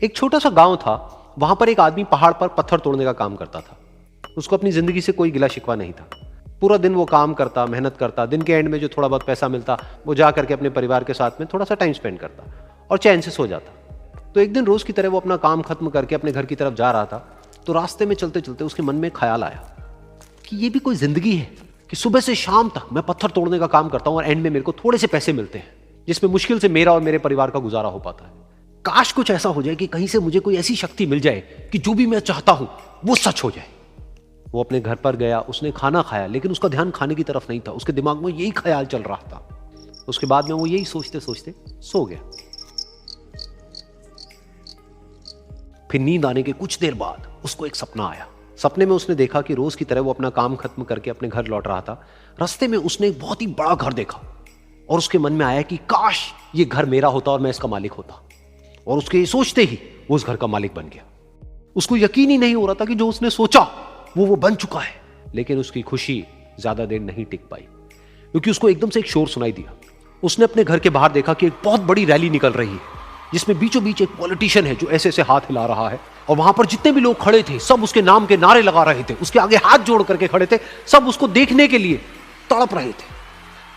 एक छोटा सा गांव था, वहां पर एक आदमी पहाड़ पर पत्थर तोड़ने का काम करता था। उसको अपनी जिंदगी से कोई गिला शिकवा नहीं था। पूरा दिन वो काम करता, मेहनत करता, दिन के एंड में जो थोड़ा बहुत पैसा मिलता वो जा करके अपने परिवार के साथ में थोड़ा सा टाइम स्पेंड करता और चैन से सो जाता। तो एक दिन रोज की तरह वो अपना काम खत्म करके अपने घर की तरफ जा रहा था, तो रास्ते में चलते चलते उसके मन में ख्याल आया कि ये भी कोई जिंदगी है कि सुबह से शाम तक मैं पत्थर तोड़ने का काम करता हूं और एंड में मेरे को थोड़े से पैसे मिलते हैं, जिसमें मुश्किल से मेरा और मेरे परिवार का गुजारा हो पाता है। काश कुछ ऐसा हो जाए कि कहीं से मुझे कोई ऐसी शक्ति मिल जाए कि जो भी मैं चाहता हूं वो सच हो जाए। वो अपने घर पर गया, उसने खाना खाया, लेकिन उसका ध्यान खाने की तरफ नहीं था। उसके दिमाग में यही ख्याल चल रहा था। उसके बाद में वो यही सोचते सोचते सो गया। फिर नींद आने के कुछ देर बाद उसको एक सपना आया। सपने में उसने देखा कि रोज की तरह वो अपना काम खत्म करके अपने घर लौट रहा था। रास्ते में उसने एक बहुत ही बड़ा घर देखा और उसके मन में आया कि काश ये घर मेरा होता और मैं इसका मालिक होता। और उसके ये सोचते ही वो उस घर का मालिक बन गया। उसको यकीन ही नहीं हो रहा था कि जो उसने सोचा वो बन चुका है। लेकिन उसकी खुशी ज्यादा देर नहीं टिक पाई, क्योंकि उसको एकदम से एक शोर सुनाई दिया। उसने अपने घर के बाहर देखा कि एक बहुत बड़ी रैली निकल रही है, जिसमें बीचों बीच एक पॉलिटिशियन है जो ऐसे ऐसे हाथ हिला रहा है। और वहां पर जितने भी लोग खड़े थे सब उसके नाम के नारे लगा रहे थे, उसके आगे हाथ जोड़ करके खड़े थे, सब उसको देखने के लिए तड़प रहे थे।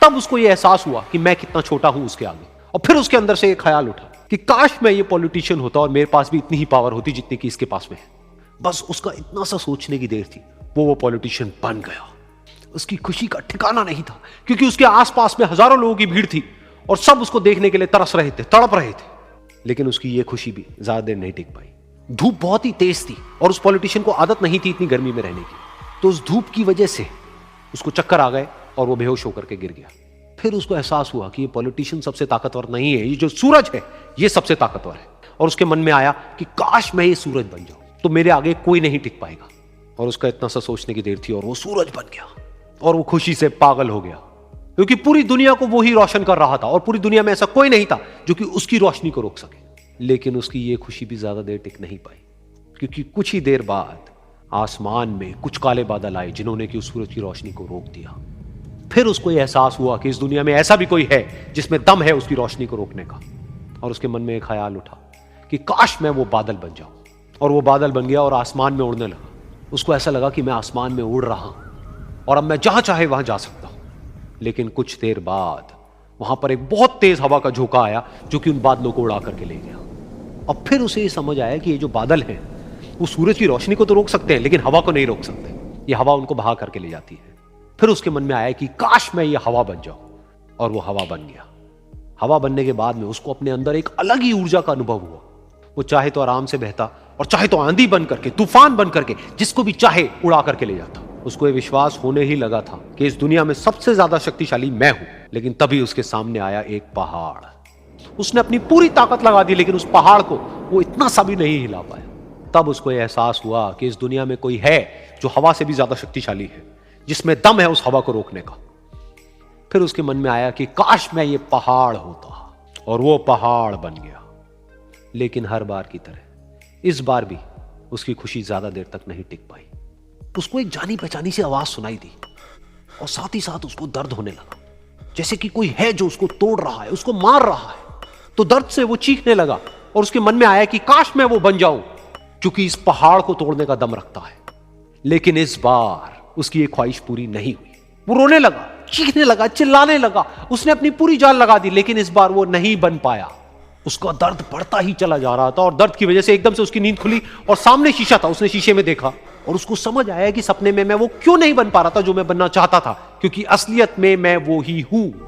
तब उसको यह एहसास हुआ कि मैं कितना छोटा हूं उसके आगे। और फिर उसके अंदर से एक ख्याल उठा कि काश मैं ये पॉलिटिशियन होता और मेरे पास भी इतनी ही पावर होती जितनी कि इसके पास में है। बस उसका इतना सा सोचने की देर थी, वो पॉलिटिशियन बन गया। उसकी खुशी का ठिकाना नहीं था, क्योंकि उसके आसपास में हजारों लोगों की भीड़ थी और सब उसको देखने के लिए तरस रहे थे, तड़प रहे थे। लेकिन उसकी ये खुशी भी ज्यादा देर नहीं टिक पाई। धूप बहुत ही तेज थी और उस पॉलिटिशियन को आदत नहीं थी इतनी गर्मी में रहने की। तो उस धूप की वजह से उसको चक्कर आ गए और वो बेहोश होकर के गिर गया। फिर उसको एहसास हुआ कि ये पॉलिटिशियन सबसे ताकतवर नहीं है, ये जो सूरज है ये सबसे ताकतवर है। और उसके मन में आया कि काश मैं ये सूरज बन जाऊं तो मेरे आगे कोई नहीं टिक पाएगा। और उसका इतना सा सोचने की देर थी और वो सूरज बन गया। और वो खुशी से पागल हो गया, क्योंकि पूरी दुनिया को वो ही रोशन कर रहा था और पूरी दुनिया में ऐसा कोई नहीं था जो कि उसकी रोशनी को रोक सके। लेकिन उसकी ये खुशी भी ज्यादा देर टिक नहीं पाई, क्योंकि कुछ ही देर बाद आसमान में कुछ काले बादल आए जिन्होंने कि उस सूरज की रोशनी को रोक दिया। फिर उसको यह एहसास हुआ कि इस दुनिया में ऐसा भी कोई है जिसमें दम है उसकी रोशनी को रोकने का। और उसके मन में एक ख्याल उठा कि काश मैं वो बादल बन जाऊं। और वो बादल बन गया और आसमान में उड़ने लगा। उसको ऐसा लगा कि मैं आसमान में उड़ रहा हूं और अब मैं जहां चाहे वहां जा सकता हूं। लेकिन कुछ देर बाद वहां पर एक बहुत तेज हवा का झोंका आया जो कि उन बादलों को उड़ा करके ले गया। अब फिर उसे ये समझ आया कि ये जो बादल हैं वो सूरज की रोशनी को तो रोक सकते हैं, लेकिन हवा को नहीं रोक सकते। ये हवा उनको बहा करके ले जाती है। फिर उसके मन में आया कि काश मैं ये हवा बन जाऊं। और वो हवा बन गया। हवा बनने के बाद में उसको अपने अंदर एक अलग ही ऊर्जा का अनुभव हुआ। वो चाहे तो आराम से बहता और चाहे तो आंधी बन करके, तूफान बन करके, जिसको भी चाहे उड़ा करके ले जाता। उसको ये विश्वास होने ही लगा था कि इस दुनिया में सबसे ज्यादा शक्तिशाली मैं हूं। लेकिन तभी उसके सामने आया एक पहाड़। उसने अपनी पूरी ताकत लगा दी, लेकिन उस पहाड़ को वो इतना सा भी नहीं हिला पाया। तब उसको यह एहसास हुआ कि इस दुनिया में कोई है जो हवा से भी ज्यादा शक्तिशाली है, जिसमें दम है उस हवा को रोकने का। फिर उसके मन में आया कि काश मैं ये पहाड़ होता। और वो पहाड़ बन गया। लेकिन हर बार की तरह इस बार भी उसकी खुशी ज्यादा देर तक नहीं टिक पाई। उसको एक जानी पहचानी सी आवाज सुनाई दी और साथ ही साथ उसको दर्द होने लगा, जैसे कि कोई है जो उसको तोड़ रहा है, उसको मार रहा है। तो दर्द से वो चीखने लगा और उसके मन में आया कि काश मैं वो बन जाऊं क्योंकि इस पहाड़ को तोड़ने का दम रखता है। लेकिन इस बार उसकी ये ख्वाहिश पूरी नहीं हुई। वो रोने लगा, चीखने लगा, चिल्लाने लगा। उसने अपनी पूरी जान लगा दी, लेकिन इस बार वो नहीं बन पाया। उसका दर्द बढ़ता ही चला जा रहा था और दर्द की वजह से एकदम से उसकी नींद खुली और सामने शीशा था। उसने शीशे में देखा और उसको समझ आया कि सपने में मैं वो क्यों नहीं बन पा रहा था जो मैं बनना चाहता था, क्योंकि असलियत में मैं वो ही हूं।